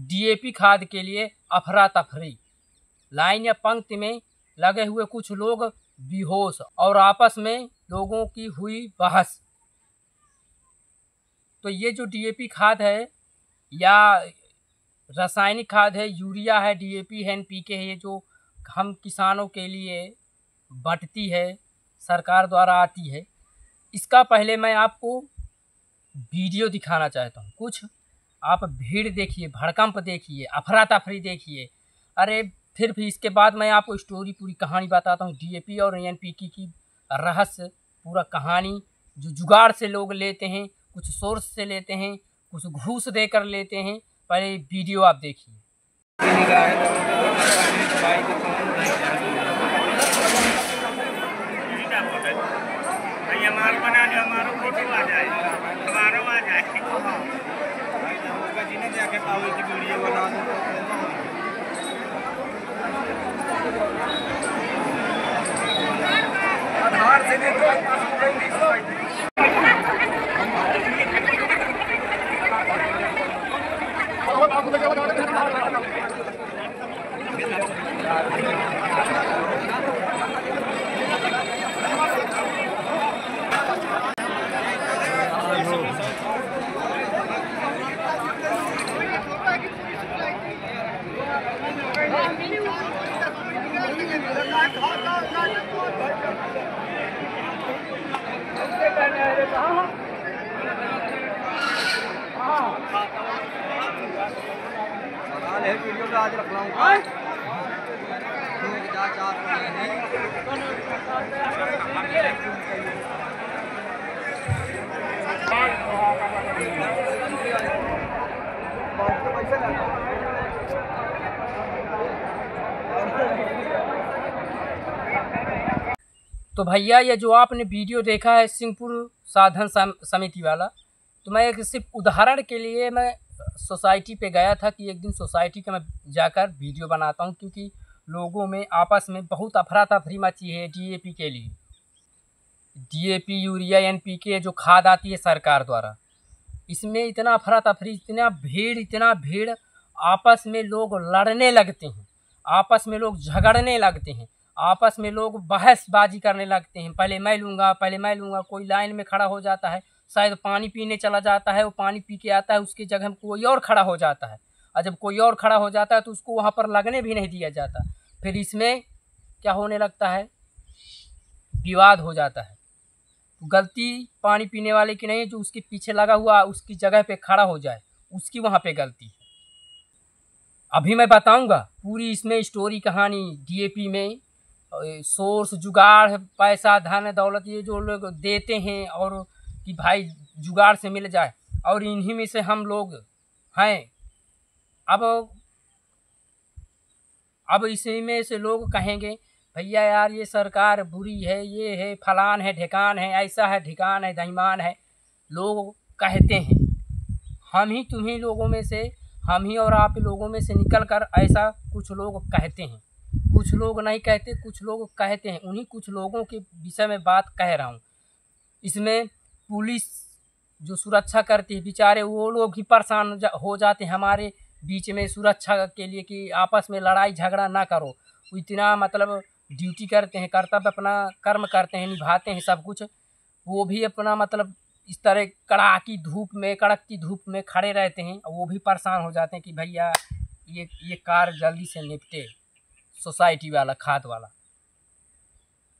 DAP खाद के लिए अफरा तफरी। लाइन या पंक्ति में लगे हुए कुछ लोग बेहोश और आपस में लोगों की हुई बहस। तो ये जो डीएपी खाद है या रासायनिक खाद है, यूरिया है, डीएपी है, एनपीके है, ये जो हम किसानों के लिए बंटती है, सरकार द्वारा आती है, इसका पहले मैं आपको वीडियो दिखाना चाहता हूँ। कुछ आप भीड़ देखिए, भड़कंप देखिए, अफरा तफरी देखिए। अरे फिर भी इसके बाद मैं आपको स्टोरी, पूरी कहानी बताता हूँ। डीएपी और एनपीके की रहस्य, पूरा कहानी, जो जुगाड़ से लोग लेते हैं, कुछ सोर्स से लेते हैं, कुछ घूस देकर लेते हैं। पहले वीडियो आप देखिए। वीडियो आज रख रहा हूँ। तो भैया, ये जो आपने वीडियो देखा है सिंहपुर साधन समिति वाला, तो मैं एक सिर्फ उदाहरण के लिए मैं सोसाइटी पे गया था कि एक दिन सोसाइटी का मैं जाकर वीडियो बनाता हूँ, क्योंकि लोगों में आपस में बहुत अफरा तफरी मची है डीएपी के लिए। डीएपी, यूरिया, एनपीके जो खाद आती है सरकार द्वारा, इसमें इतना अफरा तफरी, इतना भीड़, आपस में लोग लड़ने लगते हैं, आपस में लोग झगड़ने लगते हैं, आपस में लोग बहसबाजी करने लगते हैं। पहले मैं लूँगा, कोई लाइन में खड़ा हो जाता है, शायद पानी पीने चला जाता है, वो पानी पी के आता है, उसकी जगह में कोई और खड़ा हो जाता है, और जब कोई और खड़ा हो जाता है तो उसको वहाँ पर लगने भी नहीं दिया जाता। फिर इसमें क्या होने लगता है, विवाद हो जाता है। गलती पानी पीने वाले की नहीं, जो उसके पीछे लगा हुआ उसकी जगह पे खड़ा हो जाए, उसकी वहाँ पे गलती है। अभी मैं बताऊंगा पूरी इसमें स्टोरी, कहानी। डीएपी में सोर्स, जुगाड़, पैसा, धन दौलत, ये जो लोग देते हैं और कि भाई जुगाड़ से मिल जाए, और इन्हीं में से हम लोग हैं। अब इसी में से लोग कहेंगे भैया यार ये सरकार बुरी है, ये है, फलान है, ढेकान है, ऐसा है, ढिकान है, दहीमान है, लोग कहते हैं। हम ही तुम्ही लोगों में से, हम ही और आप लोगों में से निकल कर ऐसा कुछ लोग कहते हैं। कुछ लोग नहीं कहते, कुछ लोग कहते हैं। उन्हीं कुछ लोगों के विषय में बात कह रहा हूँ। इसमें पुलिस जो सुरक्षा करती है, बेचारे वो लोग ही परेशान हो जाते हैं हमारे बीच में सुरक्षा के लिए, कि आपस में लड़ाई झगड़ा ना करो। वो इतना मतलब ड्यूटी करते हैं, कर्तव्य अपना कर्म करते हैं, निभाते हैं सब कुछ। वो भी अपना मतलब इस तरह कड़कती धूप में खड़े रहते हैं, वो भी परेशान हो जाते हैं कि भैया ये कार जल्दी से निपटे, सोसाइटी वाला, खाद वाला।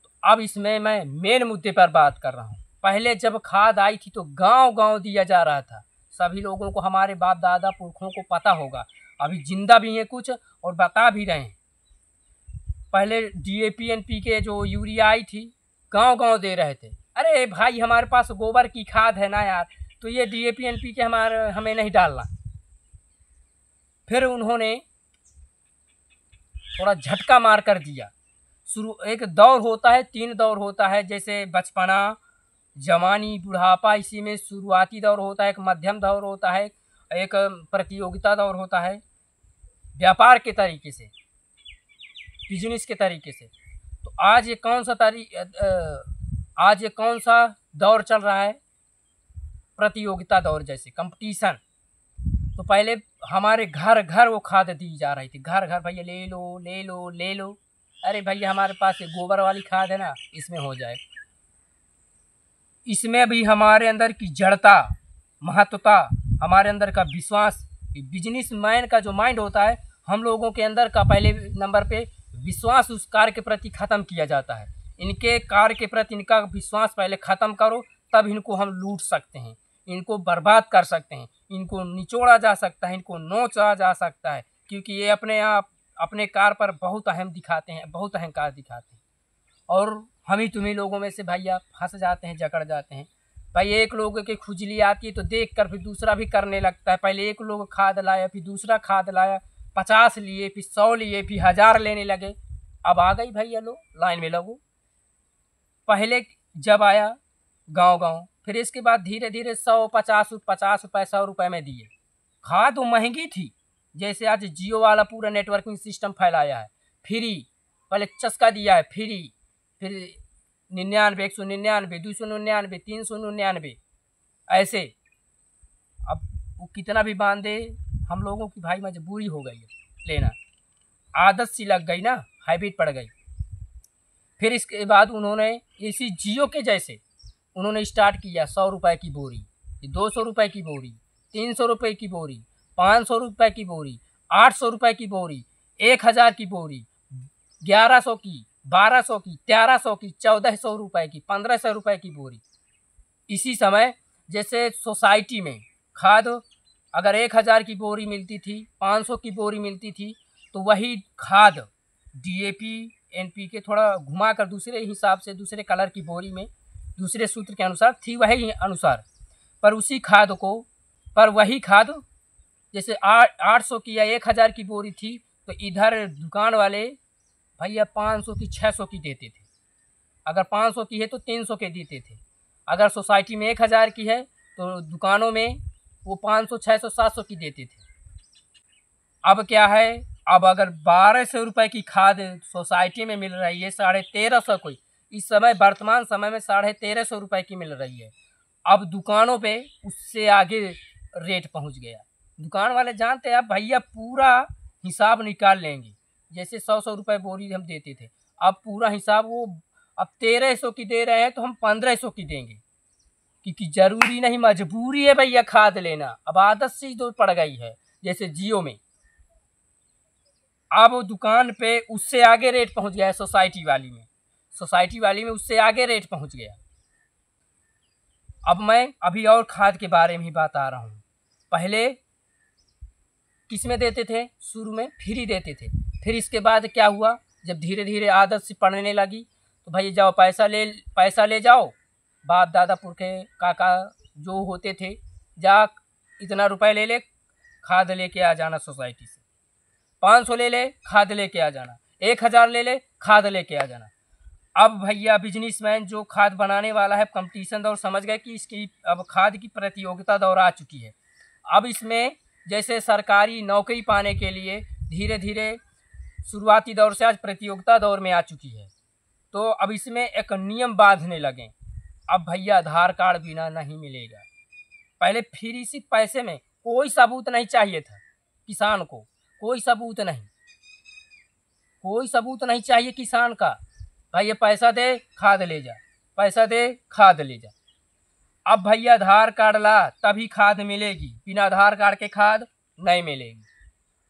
तो अब इसमें मैं मेन मुद्दे पर बात कर रहा हूँ। पहले जब खाद आई थी तो गांव-गांव दिया जा रहा था। सभी लोगों को, हमारे बाप दादा पुरखों को पता होगा, अभी जिंदा भी हैं कुछ और बता भी रहे हैं। पहले डीएपी, एनपीके जो यूरिया आई थी, गांव-गांव दे रहे थे। अरे भाई हमारे पास गोबर की खाद है ना यार, तो ये डीएपी, एनपीके हमें नहीं डालना। फिर उन्होंने थोड़ा झटका मार कर दिया। एक दौर होता है, 3 दौर होता है, जैसे बचपना, जवानी, बुढ़ापा। इसी में शुरुआती दौर होता है, एक मध्यम दौर होता है, एक प्रतियोगिता दौर होता है, व्यापार के तरीके से, बिजनेस के तरीके से। तो आज ये कौन सा दौर चल रहा है? प्रतियोगिता दौर, जैसे कंपटीशन। तो पहले हमारे घर घर वो खाद दी जा रही थी, घर घर भैया ले लो ले लो ले लो। अरे भैया हमारे पास ये गोबर वाली खाद है ना, इसमें हो जाए। इसमें भी हमारे अंदर की जड़ता, महत्वता, हमारे अंदर का विश्वास, बिजनेस मैन का जो माइंड होता है, हम लोगों के अंदर का पहले नंबर पे विश्वास उस कार्य के प्रति ख़त्म किया जाता है। इनके कार्य के प्रति इनका विश्वास पहले ख़त्म करो, तब इनको हम लूट सकते हैं, इनको बर्बाद कर सकते हैं, इनको निचोड़ा जा सकता है, इनको नोचा जा सकता है, क्योंकि ये अपने आप अपने कार्य पर बहुत अहम दिखाते हैं, बहुत अहंकार दिखाते हैं। और हम ही तुम्ही लोगों में से भैया फंस जाते हैं, जकड़ जाते हैं। भाई एक लोग की खुजली आती है तो देख कर फिर दूसरा भी करने लगता है। पहले एक लोग खाद लाया, फिर दूसरा खाद लाया, 50 लिए, फिर 100 लिए, फिर 1000 लेने लगे। अब आ गई भैया लो लाइन में लगो। पहले जब आया गांव गांव, फिर इसके बाद धीरे धीरे 100, 50 रुपये 100 रुपये में दिए। खाद वो महंगी थी, जैसे आज जियो वाला पूरा नेटवर्किंग सिस्टम फैलाया है, फ्री। पहले चस्का दिया है फ्री, फिर 99, 199, 299, 399 ऐसे। अब वो कितना भी बांधे, हम लोगों की भाई मजबूरी हो गई है लेना, आदत सी लग गई ना, हैबिट पड़ गई। फिर इसके बाद उन्होंने इसी जियो के जैसे उन्होंने स्टार्ट किया 100 रुपये की बोरी, 200 रुपये की बोरी, 300 रुपये की बोरी, 500 रुपये की बोरी, 800 रुपये की बोरी, 1000 की बोरी, 1100 की, 1200 की, 1300 की, 1400 रुपये की, 1500 रुपये की बोरी। इसी समय जैसे सोसाइटी में खाद अगर 1000 की बोरी मिलती थी, 500 की बोरी मिलती थी, तो वही खाद DAP NPK थोड़ा घुमा कर दूसरे हिसाब से दूसरे कलर की बोरी में दूसरे सूत्र के अनुसार थी, वही अनुसार पर उसी खाद को, पर वही खाद जैसे 800 की या 1000 की बोरी थी, तो इधर दुकान वाले भैया 500 की 600 की देते थे। अगर 500 की है तो 300 के देते थे। अगर सोसाइटी में 1000 की है तो दुकानों में वो 500, 600, 700 की देते थे। अब क्या है, अब अगर 1200 रुपये की खाद सोसाइटी में मिल रही है, 1350 कोई इस समय वर्तमान समय में 1350 रुपये की मिल रही है। अब दुकानों पे उससे आगे रेट पहुंच गया। दुकान वाले जानते हैं अब भैया पूरा हिसाब निकाल लेंगे। जैसे 100 रुपये बोरी हम देते थे, अब पूरा हिसाब वो अब 1300 की दे रहे हैं तो हम 1500 की देंगे, क्योंकि जरूरी नहीं मजबूरी है भैया खाद लेना। अब आदत सी तो पड़ गई है। जैसे जियो में अब दुकान पे उससे आगे रेट पहुंच गया है, सोसाइटी वाली में उससे आगे रेट पहुंच गया। अब मैं अभी और खाद के बारे में ही बता रहा हूँ। पहले किस में देते थे, शुरू में फ्री देते थे। फिर इसके बाद क्या हुआ, जब धीरे धीरे आदत सी पड़ने लगी तो भाई जाओ पैसा ले जाओ, बाप दादा पुरखे काका जो होते थे, जा इतना रुपए ले ले, खाद लेके आ जाना सोसाइटी से। 500 ले ले, खाद लेके आ जाना। 1000 ले ले, खाद लेके आ जाना। अब भैया बिजनेसमैन जो खाद बनाने वाला है, कंपटीशन दौर समझ गए कि इसकी अब खाद की प्रतियोगिता दौर आ चुकी है। अब इसमें जैसे सरकारी नौकरी पाने के लिए धीरे धीरे शुरुआती दौर से आज प्रतियोगिता दौर में आ चुकी है, तो अब इसमें एक नियम बांधने लगे। अब भैया आधार कार्ड बिना नहीं मिलेगा। पहले फ्री सी पैसे में कोई सबूत नहीं चाहिए था किसान को, कोई सबूत नहीं चाहिए किसान का। भाई ये पैसा दे खाद ले जा, पैसा दे खाद ले जा। अब भैया आधार कार्ड ला तभी खाद मिलेगी, बिना आधार कार्ड के खाद नहीं मिलेगी।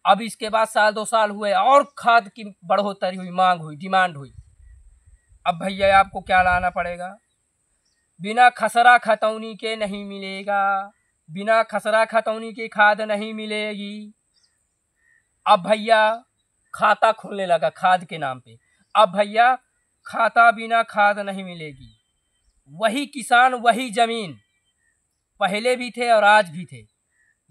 अब इसके बाद साल 2 साल हुए और खाद की बढ़ोतरी हुई, मांग हुई, डिमांड हुई। अब भैया आपको क्या लाना पड़ेगा, बिना खसरा खतौनी के नहीं मिलेगा, बिना खसरा खतौनी के खाद नहीं मिलेगी। अब भैया खाता खुलने लगा खाद के नाम पे। अब भैया खाता बिना खाद नहीं मिलेगी। वही किसान वही जमीन पहले भी थे और आज भी थे,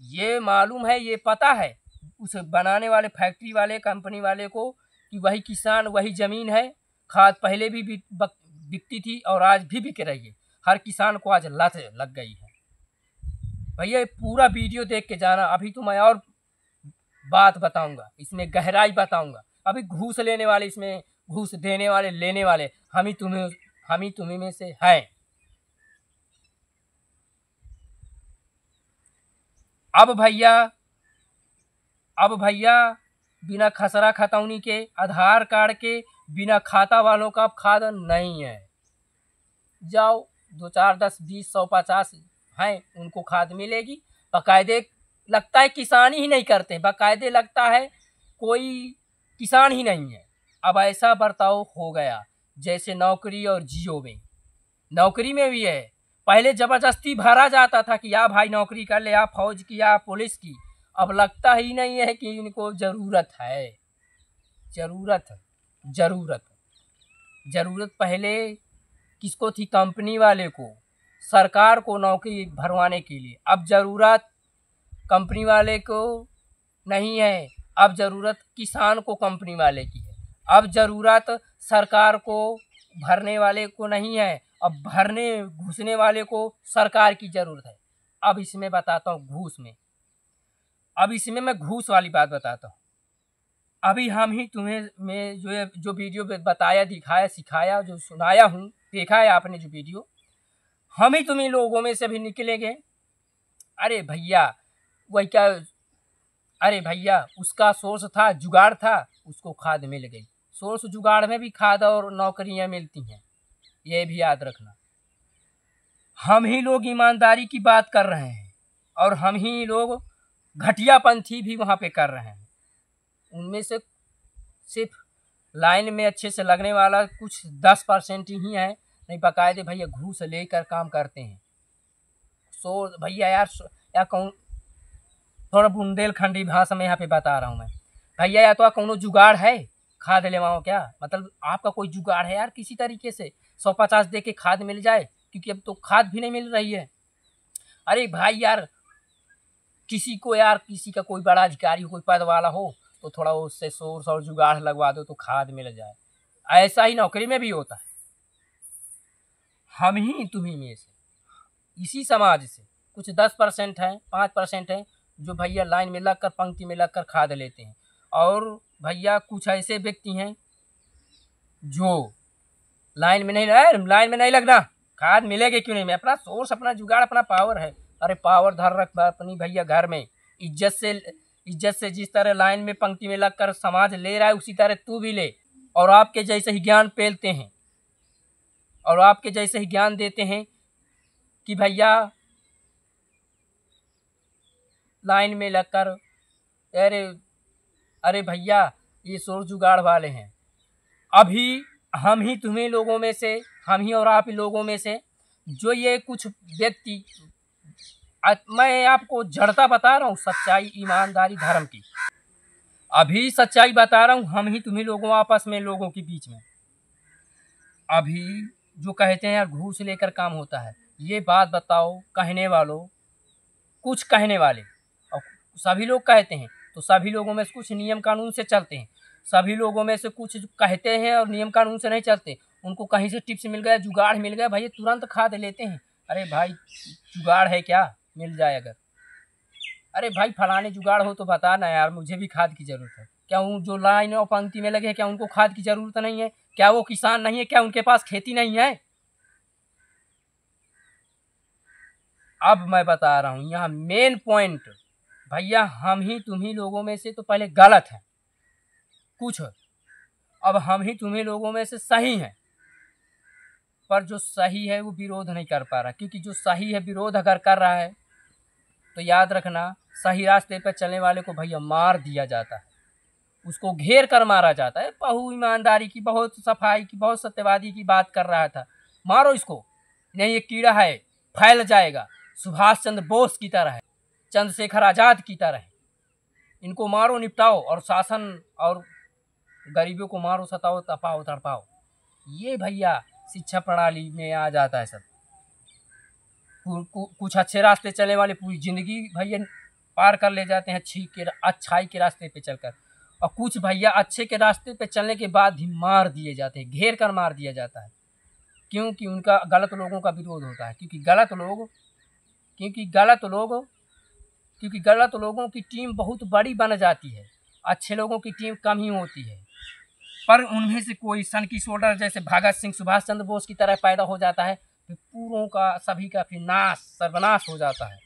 ये मालूम है, ये पता है उस बनाने वाले फैक्ट्री वाले कंपनी वाले को कि वही किसान वही जमीन है। खाद पहले भी बिकती थी और आज भी बिक रही है। हर किसान को आज लत लग गई है। भैया पूरा वीडियो देख के जाना, अभी तो मैं और बात बताऊंगा, इसमें गहराई बताऊंगा। अभी घूस लेने वाले, इसमें घूस देने वाले, लेने वाले हम ही तुम्ही में से हैं। अब भैया अब भैया बिना खसरा खतौनी के, आधार कार्ड के, बिना खाता वालों का अब खाद नहीं है। जाओ 2 4 10 20 100 50 हैं, उनको खाद मिलेगी। बाकायदे लगता है किसान ही नहीं करते, बाकायदे लगता है कोई किसान ही नहीं है। अब ऐसा बर्ताव हो गया जैसे नौकरी और जियो में, नौकरी में भी है। पहले ज़बरदस्ती भरा जाता था कि या भाई नौकरी कर ले, या फौज की या पुलिस की। अब लगता ही नहीं है कि इनको ज़रूरत है। ज़रूरत पहले किसको थी? कंपनी वाले को, सरकार को नौकरी भरवाने के लिए। अब ज़रूरत कंपनी वाले को नहीं है, अब ज़रूरत किसान को कंपनी वाले की है। अब ज़रूरत सरकार को भरने वाले को नहीं है, अब भरने घुसने वाले को सरकार की ज़रूरत है। अब इसमें बताता हूँ घूस में, अब इसमें मैं घूस वाली बात बताता हूँ। अभी हम ही तुम्हें मैं जो वीडियो बताया, दिखाया, सिखाया, जो सुनाया हूँ, देखा है आपने जो वीडियो, हम ही तुम्हीं लोगों में से भी निकलेंगे। अरे भैया वही क्या, अरे भैया उसका सोर्स था, जुगाड़ था, उसको खाद मिल गई। सोर्स जुगाड़ में भी खाद और नौकरियां मिलती हैं, ये भी याद रखना। हम ही लोग ईमानदारी की बात कर रहे हैं और हम ही लोग घटियापंथी भी वहाँ पे कर रहे हैं। उनमें से सिर्फ लाइन में अच्छे से लगने वाला कुछ 10% ही है, नहीं बाकायदे भैया घूस लेकर काम करते हैं। सो भैया यार कौन, थोड़ा बुंदेलखंडी भाषा में यहाँ पे बता रहा हूँ मैं। भैया या तो कौनो जुगाड़ है खाद लेवाओ क्या, मतलब आपका कोई जुगाड़ है यार, किसी तरीके से 150 दे के खाद मिल जाए, क्योंकि अब तो खाद भी नहीं मिल रही है। अरे भाई यार किसी को, यार किसी का कोई बड़ा अधिकारी हो, कोई पद वाला हो, तो थोड़ा उससे सोर्स और जुगाड़ लगवा दो तो खाद मिल जाए। ऐसा ही नौकरी में भी होता है। हम ही तुम्ही में से, इसी समाज से कुछ 10% है, 5% है जो भैया लाइन में लगकर, पंक्ति में लगकर खाद लेते हैं। और भैया कुछ ऐसे व्यक्ति हैं जो लाइन में नहीं लगना, खाद मिलेगी क्यों नहीं, मैं अपना सोर्स, अपना जुगाड़, अपना पावर है। अरे पावर धर रख अपनी भैया घर में, इज्जत से जिस तरह लाइन में पंक्ति में लगकर समाज ले रहा है, उसी तरह तू भी ले। और आपके जैसे ही ज्ञान पेलते हैं और आपके जैसे ही ज्ञान देते हैं कि भैया लाइन में लगकर, अरे भैया ये सोर्स जुगाड़ वाले हैं। अभी हम ही तुम्हीं लोगों में से, हम ही और आप ही लोगों में से जो ये कुछ व्यक्ति, मैं आपको जड़ता बता रहा हूँ सच्चाई, ईमानदारी, धर्म की। अभी सच्चाई बता रहा हूँ, हम ही तुम्हीं लोगों आपस में, लोगों के बीच में। अभी जो कहते हैं यार घूस लेकर काम होता है, ये बात बताओ कहने वालों, कुछ कहने वाले, और सभी लोग कहते हैं तो सभी लोगों में से कुछ नियम कानून से चलते हैं, सभी लोगों में से कुछ कहते हैं और नियम कानून से नहीं चलते। उनको कहीं से टिप्स मिल गया, जुगाड़ मिल गया, भाई तुरंत खाद लेते हैं। अरे भाई जुगाड़ है क्या, मिल जाए अगर, अरे भाई फलाने जुगाड़ हो तो बता ना यार, मुझे भी खाद की ज़रूरत है। क्या उन जो लाइन और पंक्ति में लगे हैं, क्या उनको खाद की ज़रूरत नहीं है? क्या वो किसान नहीं है? क्या उनके पास खेती नहीं है? अब मैं बता रहा हूँ यहाँ मेन पॉइंट, भैया हम ही तुम्ही लोगों में से तो पहले गलत है कुछ, अब हम ही तुम्ही लोगों में से सही हैं, पर जो सही है वो विरोध नहीं कर पा रहा, क्योंकि जो सही है विरोध अगर कर रहा है तो याद रखना सही रास्ते पर चलने वाले को भैया मार दिया जाता है, उसको घेर कर मारा जाता है। बहु ईमानदारी की, बहुत सफाई की, बहुत सत्यवादी की बात कर रहा था, मारो इसको, नहीं ये कीड़ा है, फैल जाएगा, सुभाष चंद्र बोस की तरह है, चंद्रशेखर आज़ाद की तरह है, इनको मारो, निपटाओ, और शासन और गरीबों को मारो, सताओ, तपाओ, तड़पाओ। ये भैया शिक्षा प्रणाली में आ जाता है सब। कुछ अच्छे रास्ते चलने वाले पूरी ज़िंदगी भैया पार कर ले जाते हैं अच्छाई के रास्ते पे चलकर, और कुछ भैया अच्छे के रास्ते पे चलने के बाद भी मार दिए जाते हैं, घेर कर मार दिया जाता है, क्योंकि उनका गलत लोगों का विरोध होता है। क्योंकि गलत लोगों की टीम बहुत बड़ी बन जाती है, अच्छे लोगों की टीम कम ही होती है। पर उनमें से कोई सन की सोल्डर जैसे भगत सिंह, सुभाष चंद्र बोस की तरह पैदा हो जाता है, फिर पूरों का, सभी का फिर सर्वनाश हो जाता है,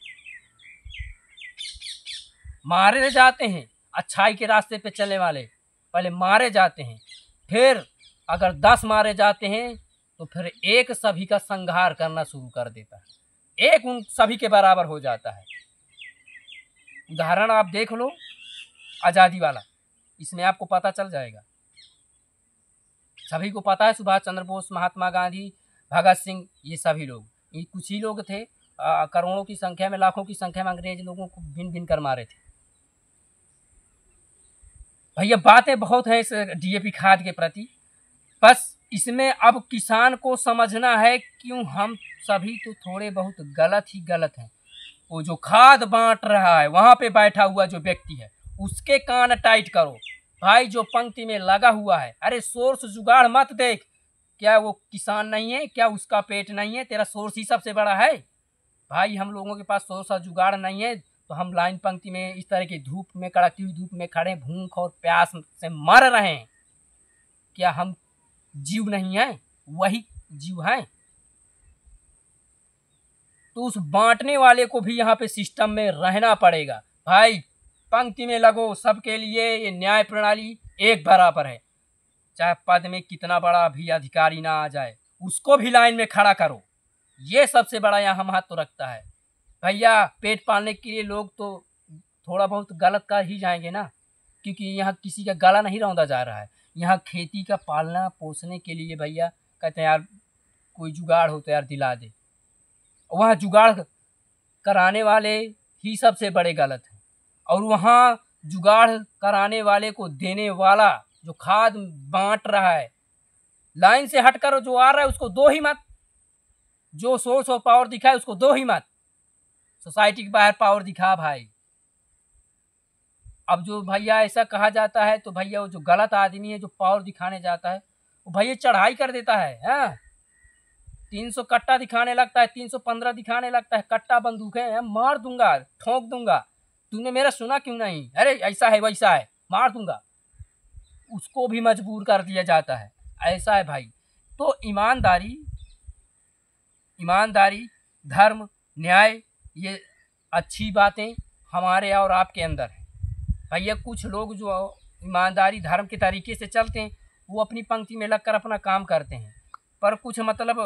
मारे जाते हैं। अच्छाई के रास्ते पे चलने वाले पहले मारे जाते हैं, फिर अगर 10 मारे जाते हैं तो फिर एक सभी का संहार करना शुरू कर देता है, एक उन सभी के बराबर हो जाता है। उदाहरण आप देख लो आज़ादी वाला, इसमें आपको पता चल जाएगा। सभी को पता है सुभाष चंद्र बोस, महात्मा गांधी, भगत सिंह, ये सभी लोग, ये कुछ ही लोग थे, करोड़ों की संख्या में, लाखों की संख्या में अंग्रेज लोगों को भिन भिन कर मारे थे। भैया बातें बहुत हैं इस डीएपी खाद के प्रति, बस इसमें अब किसान को समझना है क्यों हम सभी तो थोड़े बहुत गलत ही गलत हैं। वो जो खाद बांट रहा है वहां पे बैठा हुआ जो व्यक्ति है उसके कान टाइट करो भाई, जो पंक्ति में लगा हुआ है, अरे सोर्स जुगाड़ मत देख, क्या वो किसान नहीं है, क्या उसका पेट नहीं है, तेरा सोर्स ही सबसे बड़ा है भाई। हम लोगों के पास सोर्स और जुगाड़ नहीं है तो हम लाइन पंक्ति में इस तरह की धूप में, कड़कती हुई धूप में खड़े भूख और प्यास से मर रहे हैं, क्या हम जीव नहीं है, वही जीव है। तो उस बांटने वाले को भी यहाँ पे सिस्टम में रहना पड़ेगा भाई, पंक्ति में लगो, सबके लिए ये न्याय प्रणाली एक बराबर है, चाहे पद में कितना बड़ा भी अधिकारी ना आ जाए उसको भी लाइन में खड़ा करो, ये सबसे बड़ा यहाँ महत्व रखता है। भैया पेट पालने के लिए लोग तो थोड़ा बहुत गलत कर ही जाएंगे ना, क्योंकि यहाँ किसी का गला नहीं रौंदा जा रहा है, यहाँ खेती का पालना पोसने के लिए भैया कहते हैं यार कोई जुगाड़ हो तो यार दिला दे, वहाँ जुगाड़ कराने वाले ही सबसे बड़े गलत हैं। और वहाँ जुगाड़ कराने वाले को देने वाला जो खाद बांट रहा है, लाइन से हटकर जो आ रहा है उसको दो ही मत, जो सोर्स और पावर दिखा है उसको दो ही मत, सोसाइटी के बाहर पावर दिखा भाई। अब जो भैया ऐसा कहा जाता है तो भैया वो जो गलत आदमी है जो पावर दिखाने जाता है वो भैया चढ़ाई कर देता है, 300 कट्टा दिखाने लगता है, 315 दिखाने लगता है, कट्टा बंदूक है, मार दूंगा, ठोक दूंगा, तूने मेरा सुना क्यों नहीं, अरे ऐसा है वैसा है, मार दूंगा, उसको भी मजबूर कर दिया जाता है। ऐसा है भाई। तो ईमानदारी, धर्म, न्याय, ये अच्छी बातें हमारे और आपके अंदर है भैया। कुछ लोग जो ईमानदारी धर्म के तरीके से चलते हैं वो अपनी पंक्ति में लगकर अपना काम करते हैं, पर कुछ मतलब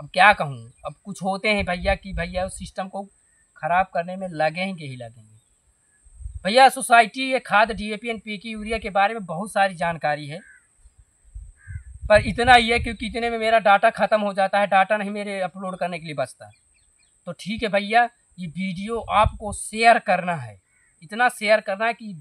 अब क्या कहूँ, अब कुछ होते हैं भैया कि भैया उस सिस्टम को खराब करने में लगेंगे ही लगेंगे भैया। सोसाइटी ये खाद डीएपी एनपीके यूरिया के बारे में बहुत सारी जानकारी है, पर इतना ही है क्योंकि इतने में मेरा डाटा ख़त्म हो जाता है, डाटा नहीं मेरे अपलोड करने के लिए बचता। तो ठीक है भैया, ये वीडियो आपको शेयर करना है, इतना शेयर करना है कि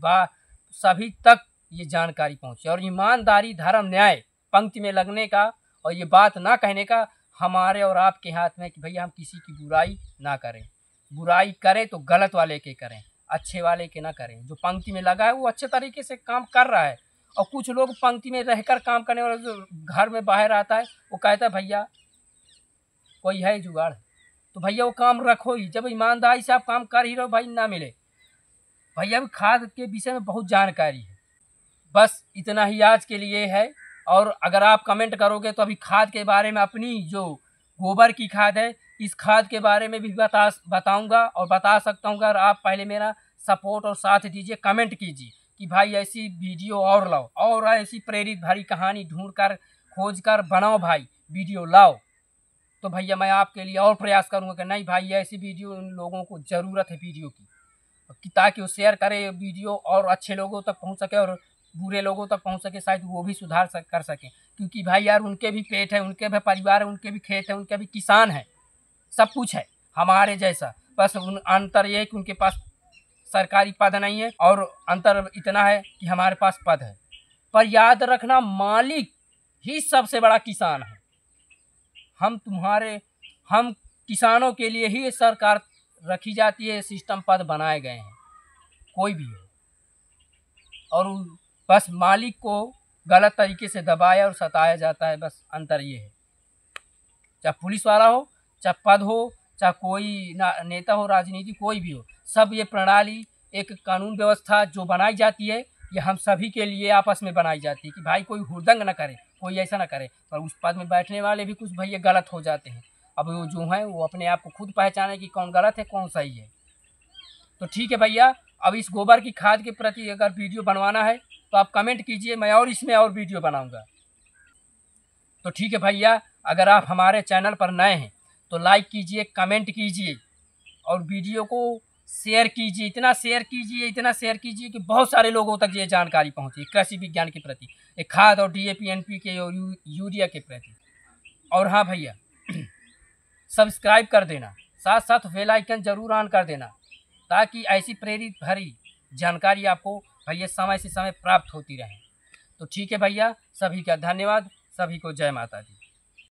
सभी तक ये जानकारी पहुँचे। और ईमानदारी, धर्म, न्याय पंक्ति में लगने का और ये बात ना कहने का हमारे और आपके हाथ में कि भैया हम किसी की बुराई ना करें, बुराई करें तो गलत वाले के करें, अच्छे वाले के ना करें। जो पंक्ति में लगा है वो अच्छे तरीके से काम कर रहा है, और कुछ लोग पंक्ति में रहकर काम करने वाले जो घर में बाहर आता है वो कहता है भैया कोई है जुगाड़, तो भैया वो काम रखो ही। जब ईमानदारी से आप काम कर ही रहो भाई, ना मिले भैया। भी खाद के विषय में बहुत जानकारी है, बस इतना ही आज के लिए है। और अगर आप कमेंट करोगे तो अभी खाद के बारे में, अपनी जो गोबर की खाद है इस खाद के बारे में भी बताऊंगा और बता सकता हूँ। अगर आप पहले मेरा सपोर्ट और साथ दीजिए, कमेंट कीजिए कि भाई ऐसी वीडियो और लाओ, और ऐसी प्रेरित भरी कहानी ढूंढ कर खोज कर बनाओ भाई, वीडियो लाओ, तो भैया मैं आपके लिए और प्रयास करूँगा कि नहीं भाई ऐसी वीडियो उन लोगों को ज़रूरत है वीडियो की, ताकि वो शेयर करें वीडियो और अच्छे लोगों तक पहुँच सके और बुरे लोगों तक पहुंच सके, शायद वो भी सुधार कर सकें। क्योंकि भाई यार उनके भी पेट है, उनके भी परिवार है, उनके भी खेत है, उनके भी किसान है, सब कुछ है हमारे जैसा। बस अंतर ये है कि उनके पास सरकारी पद नहीं है, और अंतर इतना है कि हमारे पास पद है। पर याद रखना मालिक ही सबसे बड़ा किसान है। हम किसानों के लिए ही सरकार रखी जाती है, सिस्टम पद बनाए गए हैं, कोई भी हो, और बस मालिक को गलत तरीके से दबाया और सताया जाता है, बस अंतर ये है। चाहे पुलिस वाला हो, चाहे पद हो, चाहे कोई नेता हो, राजनीति कोई भी हो, सब ये प्रणाली एक कानून व्यवस्था जो बनाई जाती है ये हम सभी के लिए आपस में बनाई जाती है कि भाई कोई हुड़दंग ना करे, कोई ऐसा ना करे। पर उस पद में बैठने वाले भी कुछ भैया गलत हो जाते हैं। अब वो जो है वो अपने आप को खुद पहचाने कि कौन गलत है कौन सही है। तो ठीक है भैया, अब इस गोबर की खाद के प्रति अगर वीडियो बनवाना है तो आप कमेंट कीजिए, मैं और इसमें और वीडियो बनाऊंगा। तो ठीक है भैया, अगर आप हमारे चैनल पर नए हैं तो लाइक कीजिए, कमेंट कीजिए और वीडियो को शेयर कीजिए, इतना शेयर कीजिए कि बहुत सारे लोगों तक ये जानकारी पहुंचे कृषि विज्ञान के प्रति, एक खाद और DAP NPK और यूरिया के प्रति। और हाँ भैया, सब्सक्राइब कर देना, साथ साथ बेल आइकन जरूर ऑन कर देना, ताकि ऐसी प्रेरित भरी जानकारी आपको भैया समय से समय प्राप्त होती रहे। तो ठीक है भैया, सभी का धन्यवाद, सभी को जय माता दी।